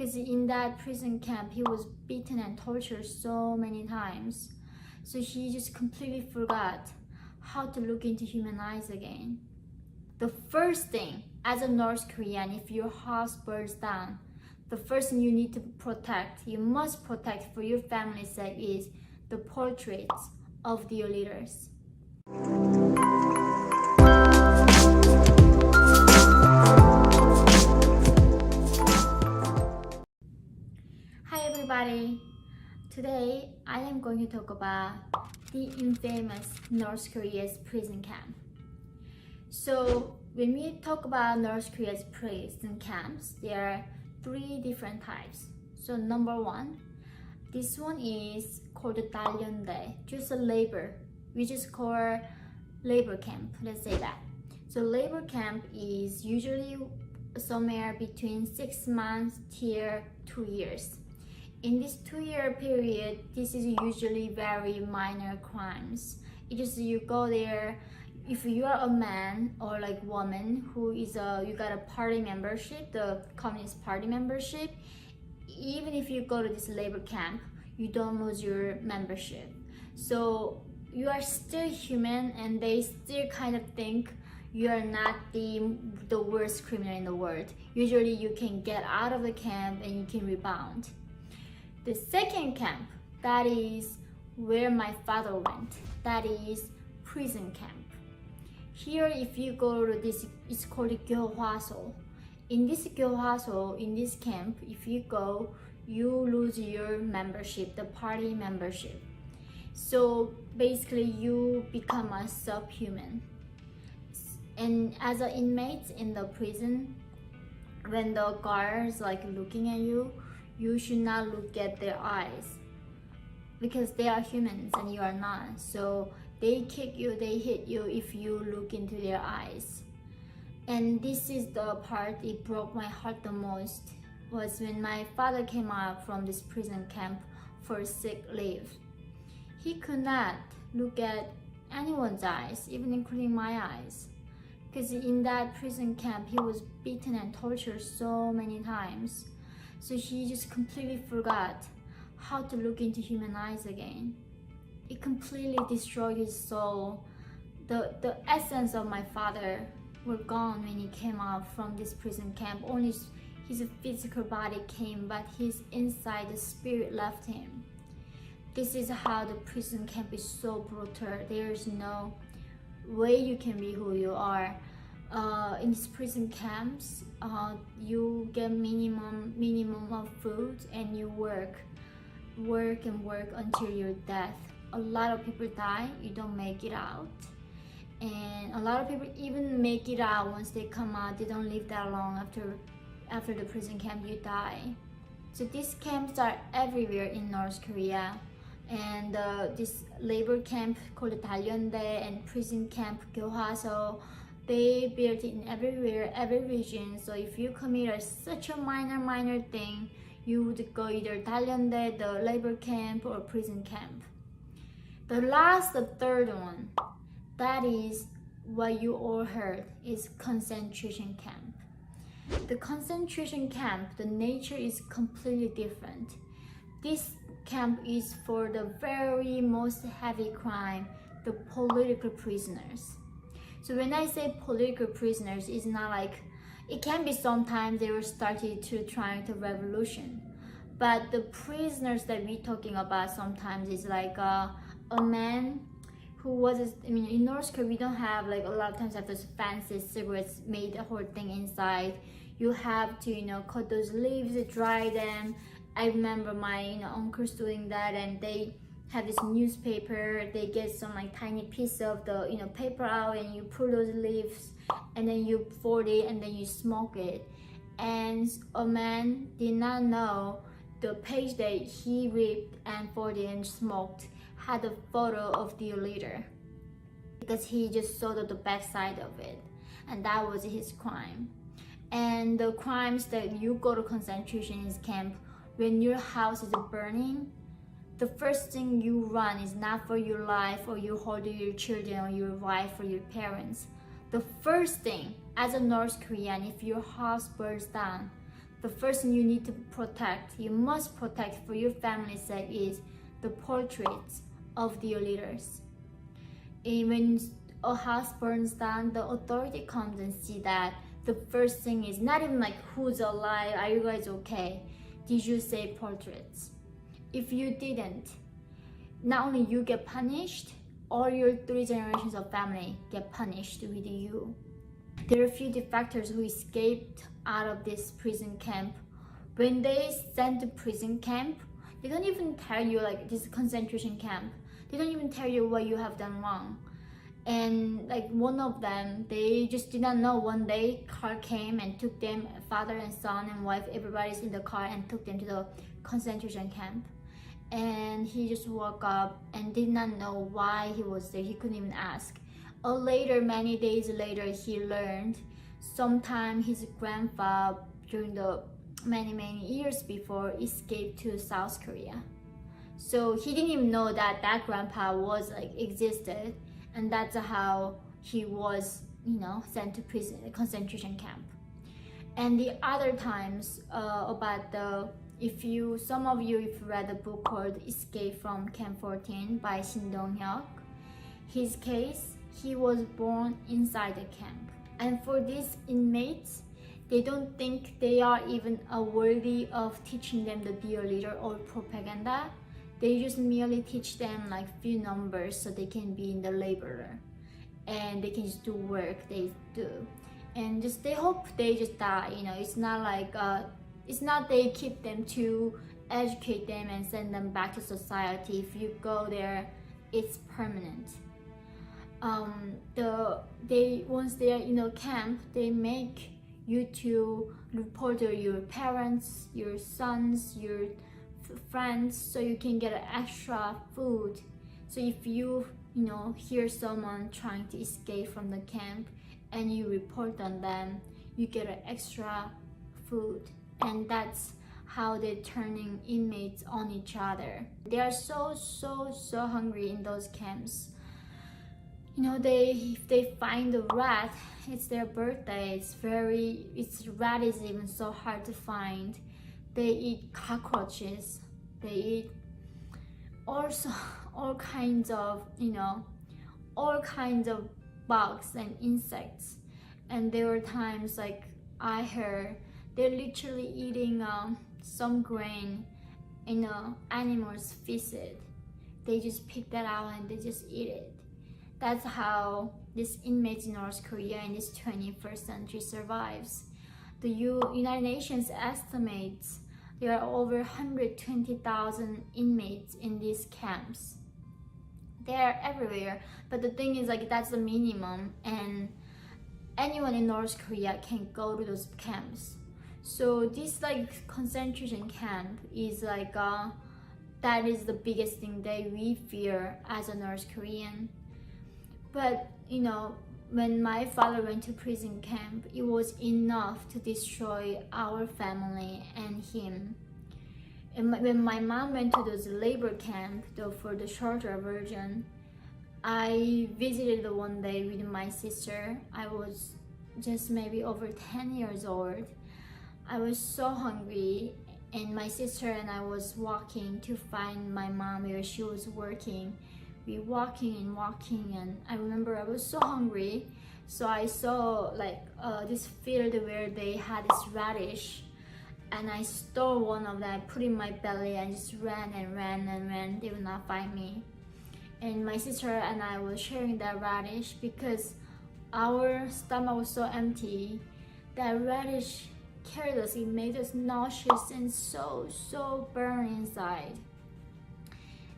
because in that prison camp he was beaten and tortured so many times. So he just completely forgot how to look into human eyes again. The first thing, as a North Korean, if your house burns down, the first thing you need to protect, you must protect for your family's sake, is the portraits of your leaders. Hi everybody! Today I am going to talk about the infamous North Korea's prison camp. So when we talk about North Korea's prison camps, there are three different types. So number one, this one is called the Dalyondae, just a labor. We just call labor camp, let's say that. So labor camp is usually somewhere between 6 months till 2 years. In this 2-year period, this is usually very minor crimes. It is you go there, if you are a man or like woman who is you got a party membership, the Communist Party membership, even if you go to this labor camp, you don't lose your membership. So you are still human, and they still kind of think you are not the worst criminal in the world. Usually you can get out of the camp and you can rebound. The second camp, that is where my father went, that is prison camp. Here, if you go to this, it's called Gyohwaso. In this Gyohwaso, in this camp, if you go, you lose your membership, the party membership. So basically, you become a subhuman. And as an inmate in the prison, when the guards like looking at you, you should not look at their eyes, because they are humans and you are not. So they kick you, they hit you if you look into their eyes. And this is the part it broke my heart the most, was when my father came out from this prison camp for sick leave. He could not look at anyone's eyes, even including my eyes, because in that prison camp he was beaten and tortured so many times. So he just completely forgot how to look into human eyes again. It completely destroyed his soul. The essence of my father were gone when he came out from this prison camp. Only his physical body came, but his inside, the spirit left him. This is how the prison camp is so brutal. There is no way you can be who you are. In these prison camps, you get minimum of food, and you work until your death. A lot of people die, you don't make it out, and a lot of people even make it out. Once they come out, they don't live that long after the prison camp. You die. So these camps are everywhere in North Korea, and this labor camp called Dalyondae and prison camp Gyohwaso, they built in everywhere, every region. So if you commit such a minor thing, you would go either Dalyondae, the labor camp, or prison camp. The third one, that is what you all heard, is concentration camp. The concentration camp, the nature is completely different. This camp is for the very most heavy crime, the political prisoners. So when I say political prisoners, it's not like, it can be sometimes they were started to trying to revolution, but the prisoners that we're talking about sometimes is like a man who was, in North Korea we don't have, like, a lot of times have those fancy cigarettes made the whole thing inside. You have to cut those leaves, dry them. I remember my uncles doing that, and they have this newspaper, they get some like tiny piece of the paper out, and you pull those leaves, and then you fold it, and then you smoke it. And a man did not know the page that he ripped and folded and smoked had a photo of the leader, because he just saw the back side of it, and that was his crime. And the crimes that you go to concentration camp, when your house is burning, the first thing you run is not for your life, or you hold your children or your wife or your parents. The first thing, as a North Korean, if your house burns down, the first thing you need to protect, you must protect for your family's sake, is the portraits of their leaders. And when a house burns down, the authority comes and see that. The first thing is not even like who's alive, are you guys okay? Did you save portraits? If you didn't, not only you get punished, all your 3 generations of family get punished with you. There are a few defectors who escaped out of this prison camp. When they sent to prison camp, they don't even tell you like this concentration camp. They don't even tell you what you have done wrong. And like one of them, they just did not know. One day car came and took them, father and son and wife, everybody's in the car, and took them to the concentration camp. And he just woke up and did not know why he was there. He couldn't even ask. Or later, many days later, he learned sometime his grandpa during the many years before escaped to South Korea. So he didn't even know that that grandpa was like existed, and that's how he was, you know, sent to prison, concentration camp. And the other times about the, some of you if you read the book called Escape from Camp 14 by Shin Dong-hyuk, his case, he was born inside the camp. And for these inmates, they don't think they are even worthy of teaching them the dear leader or propaganda. They just merely teach them like few numbers so they can be in the laborer, and they can just do work they do, and just they hope they just die. You know, it's not like it's not they keep them to educate them and send them back to society. If you go there, it's permanent. They once they're in a camp, they make you to report your parents, your sons, your friends, so you can get an extra food. So if you hear someone trying to escape from the camp and you report on them, you get an extra food. And that's how they're turning inmates on each other. They are so hungry in those camps. You know, if they find a rat, it's their birthday, rat is even so hard to find. They eat cockroaches, they eat also all kinds of bugs and insects. And there were times like I heard they're literally eating some grain in animal's feces. They just pick that out and they just eat it. That's how this inmates in North Korea in this 21st century survives. The United Nations estimates there are over 120,000 inmates in these camps. They are everywhere, but the thing is like that's the minimum, and anyone in North Korea can go to those camps. So this like concentration camp is like that is the biggest thing that we fear as a North Korean. But you know, when my father went to prison camp, it was enough to destroy our family and him. And when my mom went to those labor camp, though for the shorter version, I visited one day with my sister. I was just maybe over 10 years old. I was so hungry, and my sister and I was walking to find my mom where she was working. We walking, and I remember I was so hungry, so I saw like this field where they had this radish, and I stole one of them, put in my belly, and just ran. They would not find me. And my sister and I were sharing that radish because our stomach was so empty. That radish carried us, it made us nauseous and so burn inside.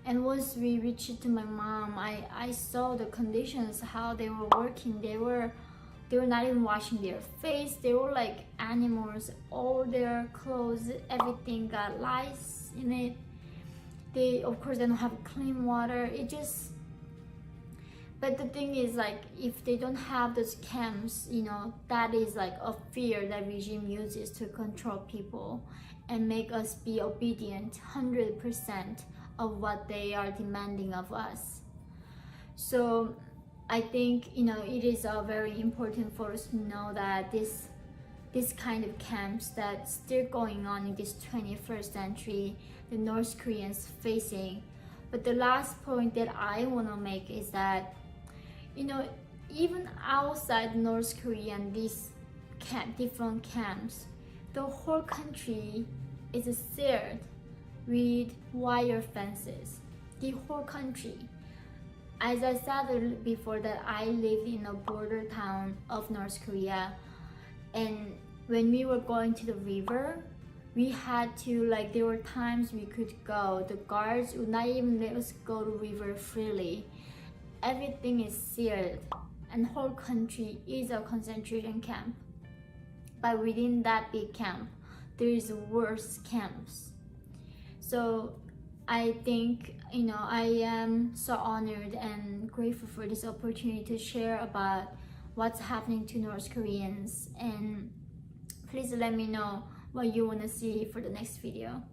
And once we reached to my mom, I saw the conditions, how they were working. They were not even washing their face. They were like animals. All their clothes, everything got lice in it. They, of course, they don't have clean water. But the thing is, like, if they don't have those camps, you know, that is like a fear that regime uses to control people and make us be obedient 100% of what they are demanding of us. So I think, you know, it is very important for us to know that this this kind of camps that's still going on in this 21st century, the North Koreans facing. But the last point that I want to make is that, you know, even outside North Korea and these different camps, the whole country is sealed with wire fences. The whole country. As I said before, that I lived in a border town of North Korea, and when we were going to the river, we had to, like, there were times we could go. The guards would not even let us go to river freely. Everything is sealed, and whole country is a concentration camp. But within that big camp, there is worse camps. So I think, you know, I am so honored and grateful for this opportunity to share about what's happening to North Koreans, and please let me know what you want to see for the next video.